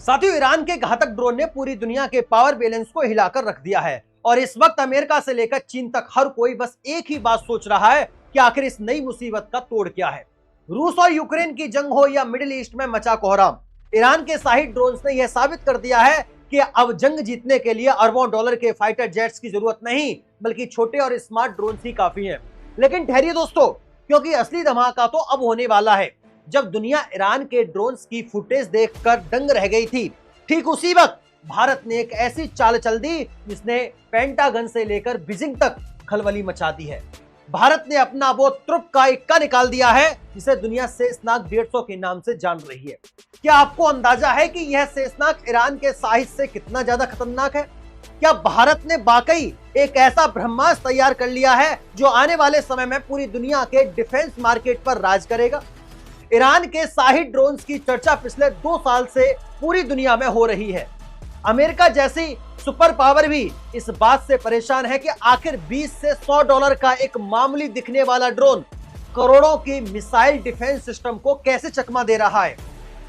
साथियों, ईरान के घातक ड्रोन ने पूरी दुनिया के पावर बैलेंस को हिलाकर रख दिया है और इस वक्त अमेरिका से लेकर चीन तक हर कोई बस एक ही बात सोच रहा है कि आखिर इस नई मुसीबत का तोड़ क्या है। रूस और यूक्रेन की जंग हो या मिडिल ईस्ट में मचा कोहराम, ईरान के शाही ड्रोन्स ने यह साबित कर दिया है कि अब जंग जीतने के लिए अरबों डॉलर के फाइटर जेट्स की जरूरत नहीं, बल्कि छोटे और स्मार्ट ड्रोन ही काफी हैं। लेकिन ठहरिए दोस्तों, क्योंकि असली धमाका तो अब होने वाला है। जब दुनिया ईरान के ड्रोन्स की फुटेज देखकर दंग रह गई थी, ठीक उसी वक्त भारत ने एक ऐसी चाल चल दी जिसने पेंटागन से लेकर बीजिंग तक खलबली मचा दी है। भारत ने अपना वो तुर्क का इक्का निकाल दिया है जिसे दुनिया शेषनाग 150 के नाम से जान रही है। क्या आपको अंदाजा है कि यह शेषनाग ईरान के साहित्य से कितना ज्यादा खतरनाक है? क्या भारत ने वाकई एक ऐसा ब्रह्मास्त्र तैयार कर लिया है जो आने वाले समय में पूरी दुनिया के डिफेंस मार्केट पर राज करेगा? ईरान के शाही ड्रोन्स की चर्चा पिछले 2 साल से पूरी दुनिया में हो रही है। अमेरिका जैसी सुपर पावर भी इस बात से परेशान है कि आखिर 20 से 100 डॉलर का एक मामूली दिखने वाला ड्रोन करोड़ों की मिसाइल डिफेंस सिस्टम को कैसे चकमा दे रहा है।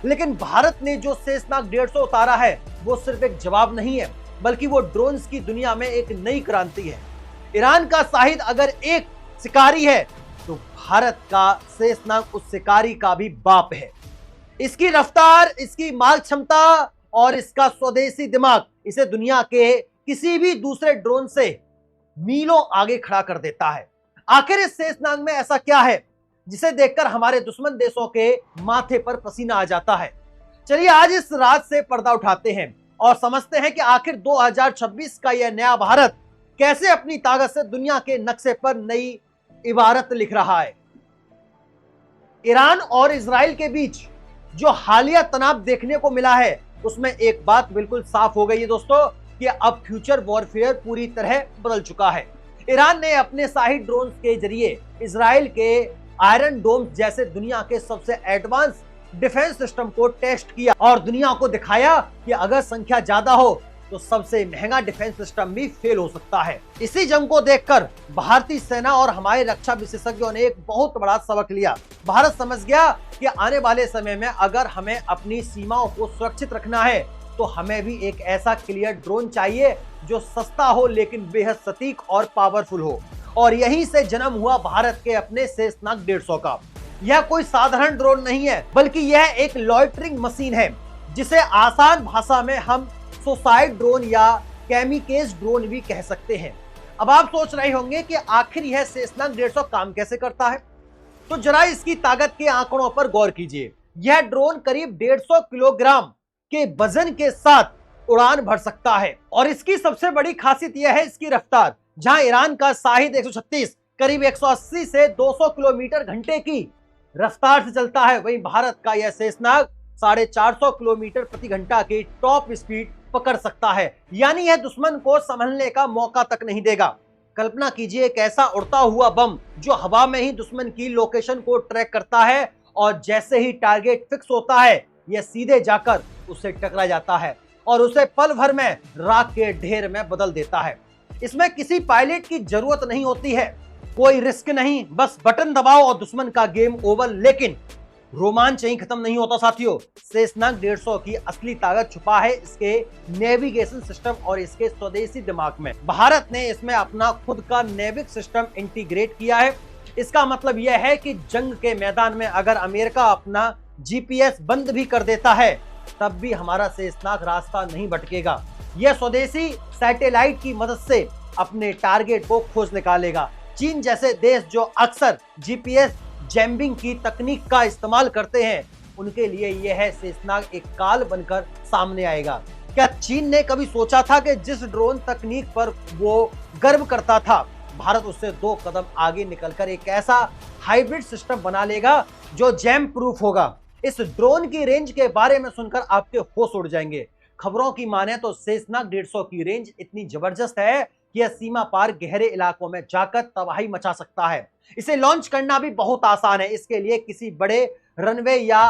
लेकिन भारत ने जो शेषनाग 150 उतारा है वो सिर्फ एक जवाब नहीं है, बल्कि वो ड्रोन्स की दुनिया में एक नई क्रांति है। ईरान का शाहिद अगर एक शिकारी है तो भारत का शेषनाग उस शिकारी का भी बाप है। इसकी रफ्तार, इसकी मार क्षमता और इसका स्वदेशी दिमाग इसे दुनिया के किसी भी दूसरे ड्रोन से मीलों आगे खड़ा कर देता है। आखिर इस शेषनाग में ऐसा क्या है जिसे देखकर हमारे दुश्मन देशों के माथे पर पसीना आ जाता है? चलिए आज इस राज से पर्दा उठाते हैं और समझते हैं कि आखिर 2026 का यह नया भारत कैसे अपनी ताकत से दुनिया के नक्शे पर नई इबारत लिख रहा है। ईरान और इजराइल के बीच जो हालिया तनाव देखने को मिला है उसमें एक बात बिल्कुल साफ हो गई है दोस्तों कि अब फ्यूचर वॉरफेयर पूरी तरह बदल चुका है। ईरान ने अपने शाही ड्रोन्स के जरिए इजराइल के आयरन डोम जैसे दुनिया के सबसे एडवांस डिफेंस सिस्टम को टेस्ट किया और दुनिया को दिखाया कि अगर संख्या ज्यादा हो तो सबसे महंगा डिफेंस सिस्टम भी फेल हो सकता है। इसी जंग को देखकर भारतीय सेना और हमारे रक्षा विशेषज्ञों ने एक बहुत बड़ा सबक लिया। भारत समझ गया कि आने वाले समय में अगर हमें अपनी सीमाओं को सुरक्षित रखना है तो हमें भी एक ऐसा क्लियर ड्रोन चाहिए जो सस्ता हो लेकिन बेहद सटीक और पावरफुल हो। और यहीं से जन्म हुआ भारत के अपने शेषनाग 150 का। यह कोई साधारण ड्रोन नहीं है, बल्कि यह एक लॉइटरिंग मशीन है जिसे आसान भाषा में हम सुसाइड ड्रोन या कैमिकेज ड्रोन भी कह सकते हैं। अब आप सोच रहे होंगे कि आखिर यह शेषनाग 150 काम कैसे करता है, तो जरा इसकी ताकत के आंकड़ों पर गौर कीजिए। यह ड्रोन करीब 150 किलोग्राम के वजन के साथ उड़ान भर सकता है और इसकी सबसे बड़ी खासियत यह है इसकी रफ्तार। जहां ईरान का शाहिद 136 करीब 180 से 200 किलोमीटर घंटे की रफ्तार से चलता है, वहीं भारत का यह शेषनाग 450 किलोमीटर प्रति घंटा की टॉप स्पीड पकड़ सकता है। यानी यह दुश्मन को संभलने का मौका तक नहीं देगा। कल्पना कीजिए एक ऐसा उड़ता हुआ बम जो हवा में ही दुश्मन की लोकेशन को ट्रैक करता है और जैसे ही टारगेट फिक्स होता है यह सीधे जाकर उससे टकरा जाता है और उसे पल भर में राख के ढेर में बदल देता है। इसमें किसी पायलट की जरूरत नहीं होती है, कोई रिस्क नहीं, बस बटन दबाओ और दुश्मन का गेम ओवर। लेकिन रोमांच यहीं खत्म नहीं होता साथियों। शेषनाग 150 की असली ताकत छुपा है इसके नेविगेशन सिस्टम और इसके स्वदेशी दिमाग में। भारत ने इसमें अपना खुद का नेविक सिस्टम इंटीग्रेट किया है। इसका मतलब यह है कि जंग के मैदान में अगर अमेरिका अपना जीपीएस बंद भी कर देता है तब भी हमारा शेषनाग रास्ता नहीं भटकेगा। यह स्वदेशी सैटेलाइट की मदद से अपने टारगेट को खोज निकालेगा। चीन जैसे देश जो अक्सर जीपीएस जैम्बिंग की तकनीक का इस्तेमाल करते हैं, उनके लिए यह है शेषनाग एक काल बनकर सामने आएगा। क्या चीन ने कभी सोचा था कि जिस ड्रोन तकनीक पर वो गर्व करता था, भारत उससे 2 कदम आगे निकलकर एक ऐसा हाइब्रिड सिस्टम बना लेगा जो जैम प्रूफ होगा। इस ड्रोन की रेंज के बारे में सुनकर आपके होश उड़ जाएंगे। खबरों की माने तो शेषनाग 150 की रेंज इतनी जबरदस्त है कि यह सीमा पार गहरे इलाकों में जाकर तबाही मचा सकता है। इसे लॉन्च करना भी बहुत आसान है, इसके लिए किसी बड़े रनवे या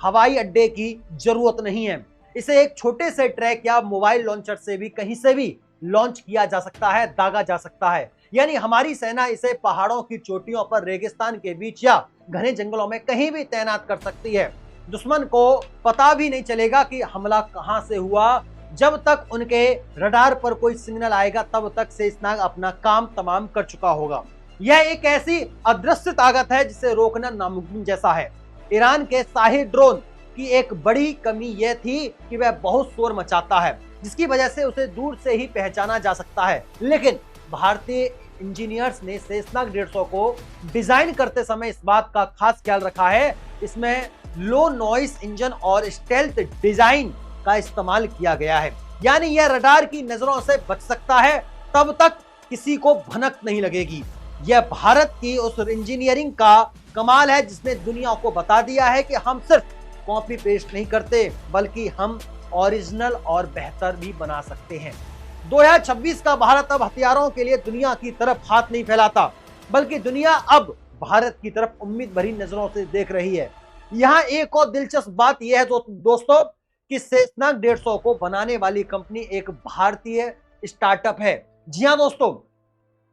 हवाई अड्डे की जरूरत नहीं है। इसे एक छोटे से ट्रैक या मोबाइल लॉन्चर से भी कहीं से भी लॉन्च किया जा सकता है, दागा जा सकता है। यानी हमारी सेना इसे पहाड़ों की चोटियों पर, रेगिस्तान के बीच या घने जंगलों में कहीं भी तैनात कर सकती है। दुश्मन को पता भी नहीं चलेगा कि हमला कहां से हुआ। जब तक उनके रडार पर कोई सिग्नल आएगा तब तक शेषनाग अपना काम तमाम कर चुका होगा। यह एक ऐसी अदृश्य ताकत है जिसे रोकना नामुमकिन जैसा है। ईरान के शाही ड्रोन की एक बड़ी कमी यह थी कि वह बहुत शोर मचाता है, जिसकी वजह से उसे दूर से ही पहचाना जा सकता है। लेकिन भारतीय इंजीनियर्स ने शेषनाग 150 को डिजाइन करते समय इस बात का खास ख्याल रखा है। इसमें लो नॉइस इंजन और स्टेल्थ डिजाइन का इस्तेमाल किया गया है, यानी यह रडार की नजरों से बच सकता है, तब तक किसी को भनक नहीं लगेगी। यह भारत की उस इंजीनियरिंग का कमाल है जिसने दुनिया को बता दिया है कि हम सिर्फ कॉपी पेस्ट नहीं करते बल्कि हम ओरिजिनल और बेहतर भी बना सकते हैं। 2026 का भारत अब हथियारों के लिए दुनिया की तरफ हाथ नहीं फैलाता, बल्कि दुनिया अब भारत की तरफ उम्मीद भरी नजरों से देख रही है। यहाँ एक और दिलचस्प बात यह है दोस्तों कि शेषनाग 150 को बनाने वाली कंपनी एक भारतीय स्टार्टअप है। जी हाँ दोस्तों,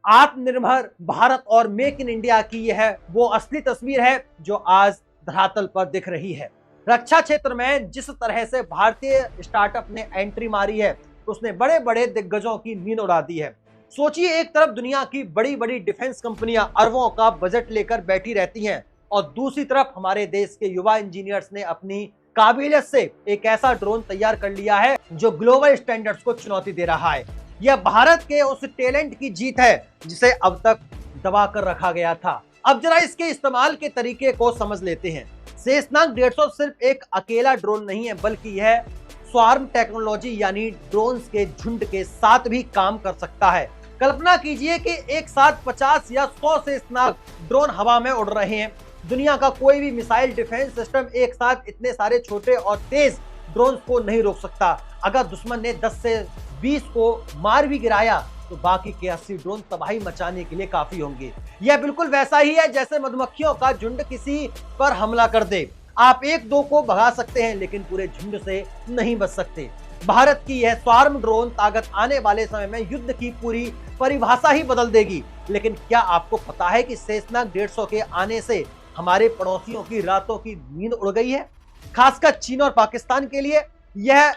आत्मनिर्भर भारत और मेक इन इंडिया की यह वो असली तस्वीर है जो आज धरातल पर दिख रही है। रक्षा क्षेत्र में जिस तरह से भारतीय स्टार्टअप ने एंट्री मारी है, उसने बड़े बड़े दिग्गजों की नींद उड़ा दी है। सोचिए, एक तरफ दुनिया की बड़ी बड़ी डिफेंस कंपनियां अरबों का बजट लेकर बैठी रहती हैं और दूसरी तरफ हमारे देश के युवा इंजीनियर्स ने अपनी काबिलियत से एक ऐसा ड्रोन तैयार कर लिया है जो ग्लोबल स्टैंडर्ड्स को चुनौती दे रहा है। यह भारत के उस टैलेंट की जीत है जिसे अब तक दबा कर रखा गया था। अब जरा इसके इस्तेमाल के तरीके को समझ लेते हैं। शेषनाग 150 सिर्फ एक अकेला ड्रोन नहीं है, बल्कि यह स्वार्म टेक्नोलॉजी यानी ड्रोन्स के झुंड के साथ भी काम कर सकता है। कल्पना कीजिए कि एक साथ 50 या 100 शेषनाग ड्रोन हवा में उड़ रहे हैं। दुनिया का कोई भी मिसाइल डिफेंस सिस्टम एक साथ इतने सारे छोटे और तेज ड्रोन्स को नहीं रोक सकता। अगर दुश्मन ने 10 से 20 को मार भी गिराया तो बाकी के 80 ड्रोन तबाही मचाने के लिए काफी होंगे। यह बिल्कुल वैसा ही है जैसे मधुमक्खियों का झुंड किसी पर हमला कर दे। आप एक दो को भगा सकते हैं लेकिन पूरे झुंड से नहीं बच सकते। भारत की यह स्वार्म ड्रोन ताकत आने वाले समय में युद्ध की पूरी परिभाषा ही बदल देगी। लेकिन क्या आपको पता है कि शेषनाग 150 के आने से हमारे पड़ोसियों की रातों की नींद उड़ गई है? खासकर चीन और पाकिस्तान के लिए यह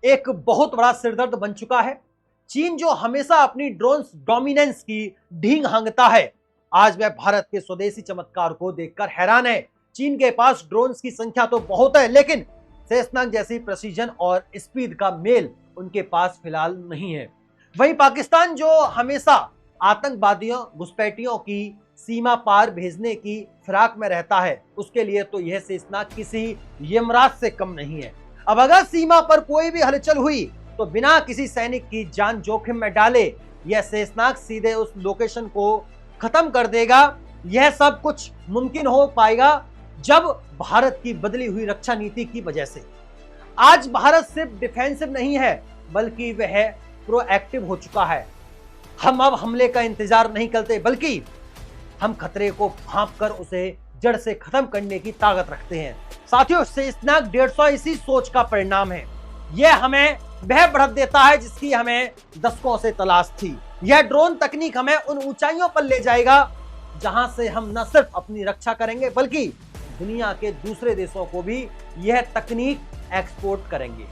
एक बहुत बड़ा सिरदर्द बन चुका है। चीन जो हमेशा अपनी ड्रोन्स डोमिनेंस की ढींग हांगता है, आज वह भारत के स्वदेशी चमत्कार को देखकर हैरान है। चीन के पास ड्रोन्स की संख्या तो बहुत है, लेकिन शेषनाग जैसी प्रेसिजन और स्पीड का मेल उनके पास फिलहाल नहीं है। वहीं पाकिस्तान जो हमेशा आतंकवादियों घुसपैठियों की सीमा पार भेजने की फिराक में रहता है, उसके लिए तो यह शेषनाग किसी यमराज से कम नहीं है। अब अगर सीमा पर कोई भी हलचल हुई तो बिना किसी सैनिक की जान जोखिम में डाले यह शेषनाग सीधे उस लोकेशन को खत्म कर देगा। यह सब कुछ मुमकिन हो पाएगा जब भारत की बदली हुई रक्षा नीति की वजह से। आज भारत सिर्फ डिफेंसिव नहीं है बल्कि वह प्रोएक्टिव हो चुका है। हम अब हमले का इंतजार नहीं करते बल्कि हम खतरे को भांप कर उसे जड़ से खत्म करने की ताकत रखते हैं। साथियों, शेषनाग 150 इसी सोच का परिणाम है। यह हमें वह बढ़त देता है जिसकी हमें दशकों से तलाश थी। यह ड्रोन तकनीक हमें उन ऊंचाइयों पर ले जाएगा जहां से हम न सिर्फ अपनी रक्षा करेंगे बल्कि दुनिया के दूसरे देशों को भी यह तकनीक एक्सपोर्ट करेंगे।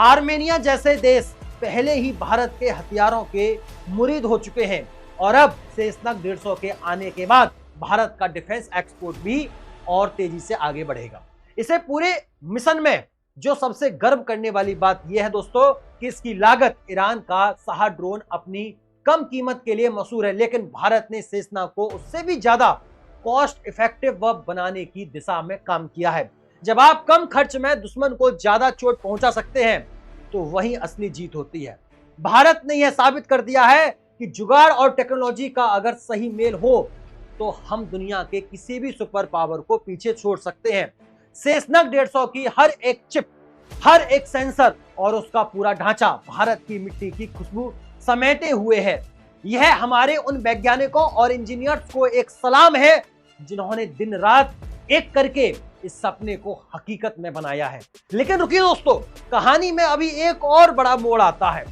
आर्मेनिया जैसे देश पहले ही भारत के हथियारों के मुरीद हो चुके हैं और अब शेषनाग 150 के आने के बाद भारत का डिफेंस एक्सपोर्ट भी और तेजी से आगे बढ़ेगा। इसे पूरे मिशन में जो सबसे गर्व करने वाली बात यह है दोस्तों कि इसकी लागत ईरान का शाह ड्रोन अपनी कम कीमत के लिए मशहूर है, लेकिन भारत ने शेषनाग को उससे भी ज्यादा कॉस्ट इफेक्टिव बनाने की दिशा में काम किया है। जब आप कम खर्च में दुश्मन को ज्यादा चोट पहुंचा सकते हैं तो वही असली जीत होती है। भारत ने यह साबित कर दिया है कि जुगाड़ और टेक्नोलॉजी का अगर सही मेल हो तो हम दुनिया के किसी भी सुपर पावर को पीछे छोड़ सकते हैं। शेषनाग 150 की हर एक चिप, हर एक सेंसर और उसका पूरा ढांचा भारत की मिट्टी की खुशबू समेटे हुए है। यह हमारे उन वैज्ञानिकों और इंजीनियर्स को एक सलाम है जिन्होंने दिन रात एक करके इस सपने को हकीकत में बनाया है। लेकिन रुकिए दोस्तों, कहानी में अभी एक और बड़ा मोड़ आता है।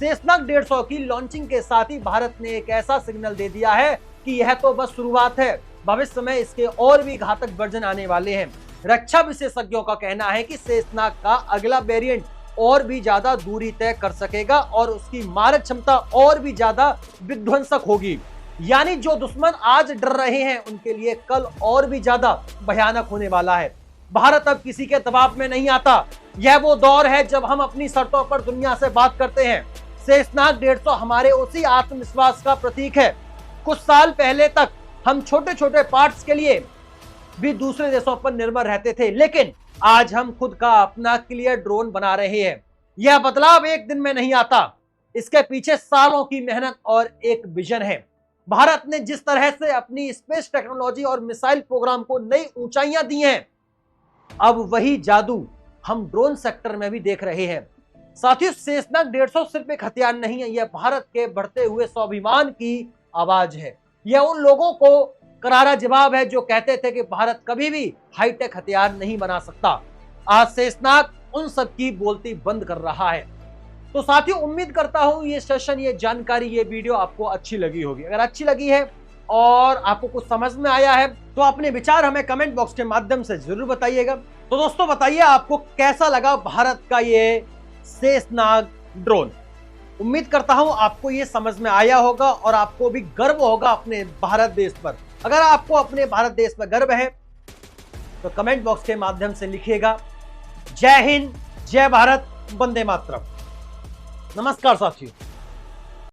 शेषनाग 150 की लॉन्चिंग के साथ ही भारत ने एक ऐसा सिग्नल दे दिया है कि यह तो बस शुरुआत है, भविष्य में इसके और भी घातक वर्जन आने वाले हैं। रक्षा विशेषज्ञों का कहना है कि शेषनाग का अगला वेरिएंट और भी ज्यादा दूरी तय कर सकेगा और उसकी मारक क्षमता और भी ज्यादा विध्वंसक होगी। यानी जो दुश्मन आज डर रहे हैं उनके लिए कल और भी ज्यादा भयानक होने वाला है। भारत अब किसी के दबाव में नहीं आता। यह वो दौर है जब हम अपनी शर्तों पर दुनिया से बात करते हैं। शेषनाग 150 हमारे उसी आत्मविश्वास का प्रतीक है। कुछ साल पहले तक हम छोटे छोटे पार्ट्स के लिए भी दूसरे देशों पर निर्भर रहते थे, लेकिन आज हम खुद का अपना क्लियर ड्रोन बना रहे हैं। यह बदलाव एक दिन में नहीं आता, इसके पीछे सालों की मेहनत और एक विजन है। भारत ने जिस तरह से अपनी स्पेस टेक्नोलॉजी और मिसाइल प्रोग्राम को नई ऊंचाइयां दी हैं, अब वही जादू हम ड्रोन सेक्टर में भी देख रहे हैं। साथियों, शेषनाग 150 सिर्फ एक हथियार नहीं है, यह भारत के बढ़ते हुए स्वाभिमान की आवाज है। यह उन लोगों को करारा जवाब है जो कहते थे कि भारत कभी भी हाईटेक हथियार नहीं बना सकता। आज शेषनाग उन सब की बोलती बंद कर रहा है। तो साथियों, उम्मीद करता हूं ये सेशन, ये जानकारी, ये वीडियो आपको अच्छी लगी होगी। अगर अच्छी लगी है और आपको कुछ समझ में आया है तो अपने विचार हमें कमेंट बॉक्स के माध्यम से जरूर बताइएगा। तो दोस्तों, बताइए आपको कैसा लगा भारत का ये शेषनाग ड्रोन। उम्मीद करता हूं आपको ये समझ में आया होगा और आपको भी गर्व होगा अपने भारत देश पर। अगर आपको अपने भारत देश पर गर्व है तो कमेंट बॉक्स के माध्यम से लिखिएगा। जय हिंद, जय भारत, वंदे मातरम। नमस्कार साथियों।